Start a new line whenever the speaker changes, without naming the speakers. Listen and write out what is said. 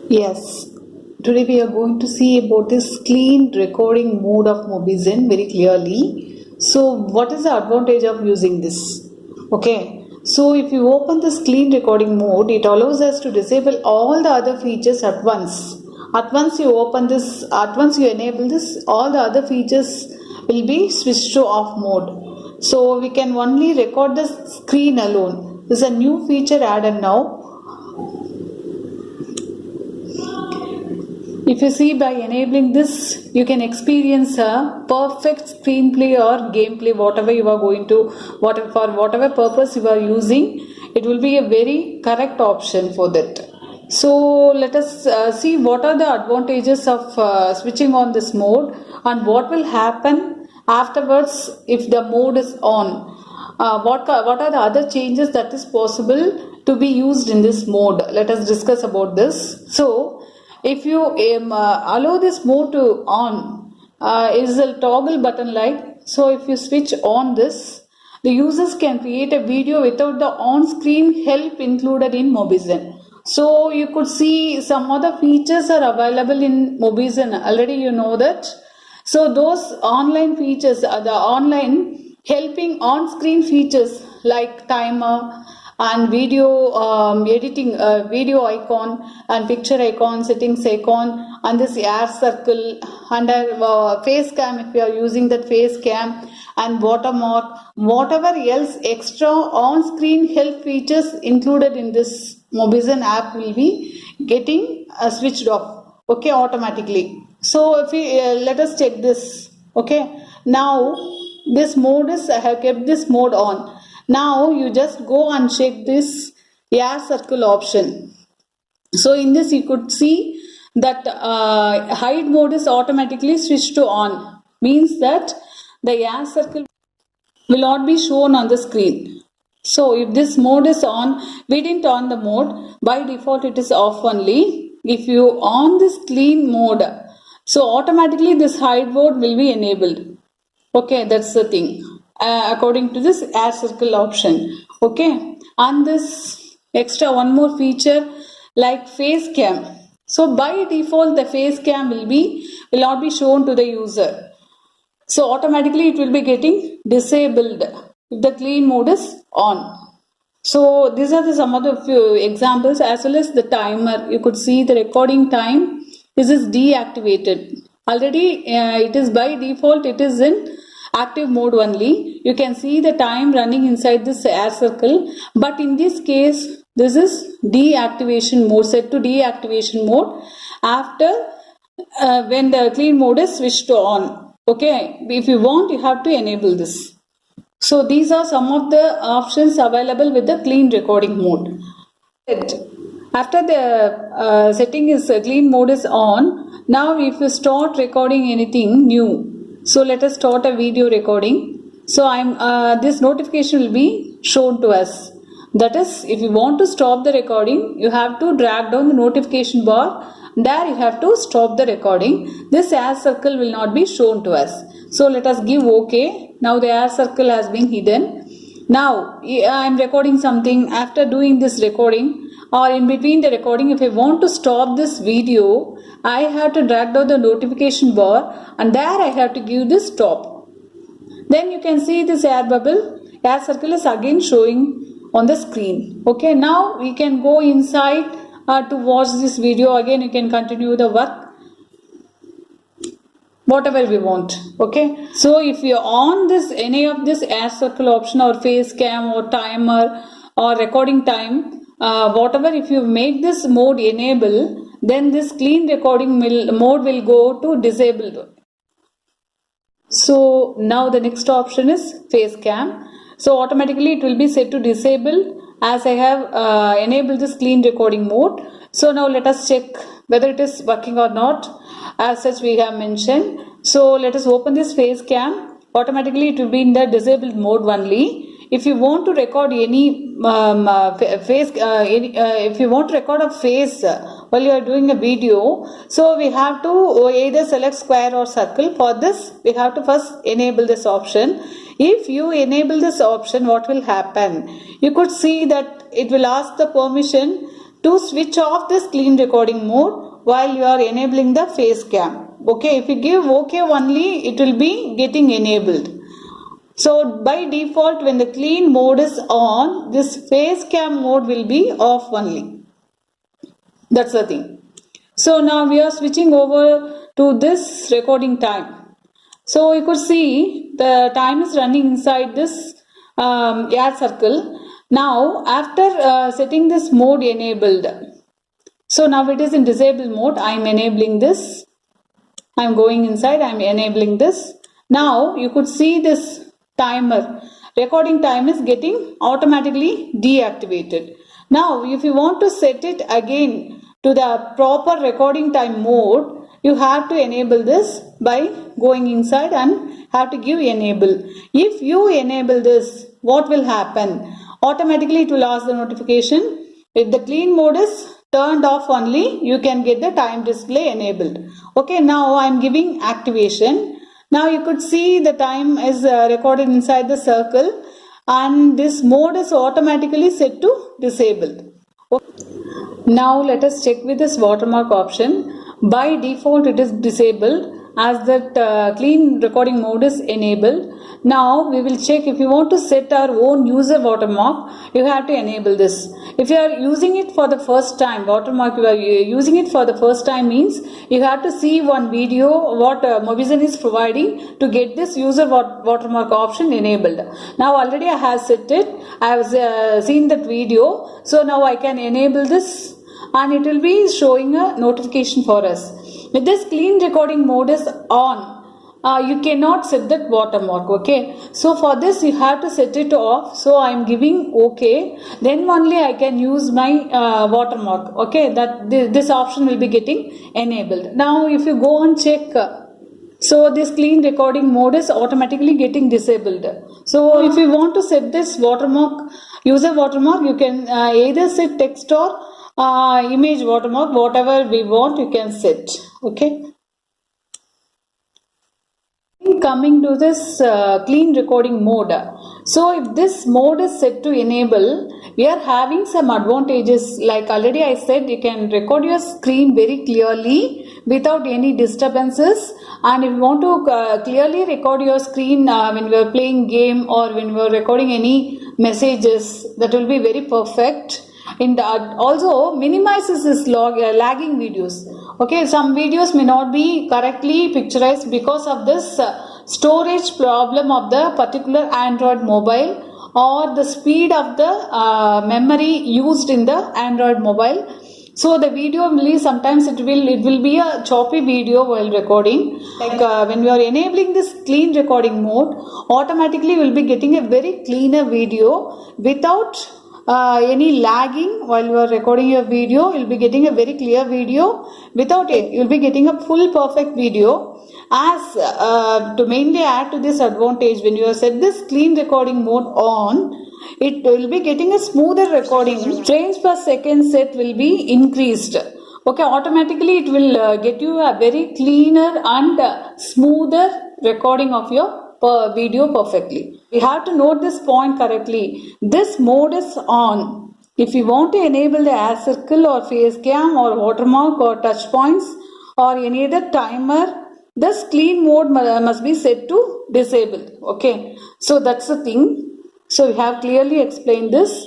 Yes, today we are going to see about this clean recording mode of Mobizen very clearly. So, what is the advantage of using this? Okay, so if you open this clean recording mode, it allows us to disable all the other features at once. At once you open this, at once you enable this, all the other features will be switched to off mode. So, we can only record the screen alone. This is a new feature added now. If you see, by enabling this, you can experience a perfect screenplay or gameplay, whatever you are going to, for whatever purpose you are using, it will be a very correct option for that. So let us see what are the advantages of switching on this mode and what will happen afterwards if the mode is on. What are the other changes that is possible to be used in this mode? Let us discuss about this. So, if you allow this mode to on, is a toggle button like. So if you switch on this, the users can create a video without the on-screen help included in Mobizen. So you could see some other features are available in Mobizen. Already you know that. So those online features are the online helping on-screen features like timer and video editing, video icon and picture icon, settings icon, and this air circle, and face cam if you are using that face cam, and watermark, whatever else extra on-screen help features included in this Mobizen app will be getting switched off, okay, automatically. So if we let us check this, okay, now this mode is, I have kept this mode on. Now you just go and check this air circle option. So in this you could see that hide mode is automatically switched to on. Means that the air circle will not be shown on the screen. So if this mode is on, we didn't on the mode. By default it is off only. If you on this clean mode, so automatically this hide mode will be enabled. Okay, that's the thing. According to this air circle option, okay, and this extra one more feature like face cam. So by default the face cam will not be shown to the user, so automatically it will be getting disabled if the clean mode is on. So these are some of the few examples, as well as the timer. You could see the recording time. This is deactivated already. It is by default it is in active mode only. You can see the time running inside this air circle, but in this case this is deactivation mode, set to deactivation mode after when the clean mode is switched on. Okay, if you want, you have to enable this. So these are some of the options available with the clean recording mode. After the setting is clean mode is on, now if you start recording anything new, so let us start a video recording. So this notification will be shown to us. That is, if you want to stop the recording, you have to drag down the notification bar. There you have to stop the recording. This air circle will not be shown to us. So let us give OK. Now the air circle has been hidden. Now I am recording something. After doing this recording, or in between the recording, if I want to stop this video, I have to drag down the notification bar and there I have to give this stop. Then you can see this air bubble, air circle is again showing on the screen. Okay, now we can go inside to watch this video. Again you can continue the work, whatever we want. Okay, so if you are on this any of this air circle option or face cam or timer or recording time, whatever, if you make this mode enable, then this clean recording mode will go to disabled. So now the next option is face cam. So automatically it will be set to disable as I have enabled this clean recording mode. So now let us check whether it is working or not. As such we have mentioned. So let us open this face cam. Automatically it will be in the disabled mode only. If you want to record any face, if you want to record a face while you are doing a video, so we have to either select square or circle. For this, we have to first enable this option. If you enable this option, what will happen? You could see that it will ask the permission to switch off this clean recording mode while you are enabling the face cam. Okay, if you give OK only, it will be getting enabled. So by default, when the clean mode is on, this face cam mode will be off only. That's the thing. So now we are switching over to this recording time. So you could see the time is running inside this air circle. Now after setting this mode enabled, so now it is in disable mode. I am enabling this. I am going inside. I am enabling this. Now you could see this timer. Recording time is getting automatically deactivated. Now if you want to set it again to the proper recording time mode, you have to enable this by going inside and have to give enable. If you enable this, what will happen? Automatically it will ask the notification. If the clean mode is turned off only, you can get the time display enabled. Okay, now I am giving activation. Now you could see the time is recorded inside the circle and this mode is automatically set to disabled. Okay. Now let us check with this watermark option. By default it is disabled as that clean recording mode is enabled. Now we will check if you want to set our own user watermark, you have to enable this. If you are using it for the first time, watermark you are using it for the first time means you have to see one video what Mobizen is providing to get this user watermark option enabled. Now already I have set it, I have seen that video, so now I can enable this and it will be showing a notification for us. If this clean recording mode is on, you cannot set that watermark. Okay, so for this you have to set it off. So I am giving OK, then only I can use my watermark. Okay, that this option will be getting enabled. Now if you go and check, so this clean recording mode is automatically getting disabled. So if you want to set this watermark, user watermark, you can either set text or image watermark, whatever we want you can set. Okay, coming to this clean recording mode. So if this mode is set to enable, we are having some advantages. Like already I said, you can record your screen very clearly without any disturbances. And if you want to clearly record your screen when we are playing game or when we are recording any messages, that will be very perfect. Also minimizes this lagging videos. Okay, some videos may not be correctly picturized because of this storage problem of the particular Android mobile or the speed of the memory used in the Android mobile. So the video will sometimes it will be a choppy video while recording. Like when you are enabling this clean recording mode, automatically will be getting a very cleaner video without any lagging. While you are recording your video, you will be getting a very clear video. Without it, you will be getting a full perfect video. As to mainly add to this advantage, when you have set this clean recording mode on, it will be getting a smoother recording. Frames per second set will be increased. Okay, automatically it will get you a very cleaner and smoother recording of your video perfectly. We have to note this point correctly. This mode is on. If you want to enable the air circle or face cam or watermark or touch points or any other timer, this clean mode must be set to disabled. Okay, so that's the thing. So we have clearly explained this.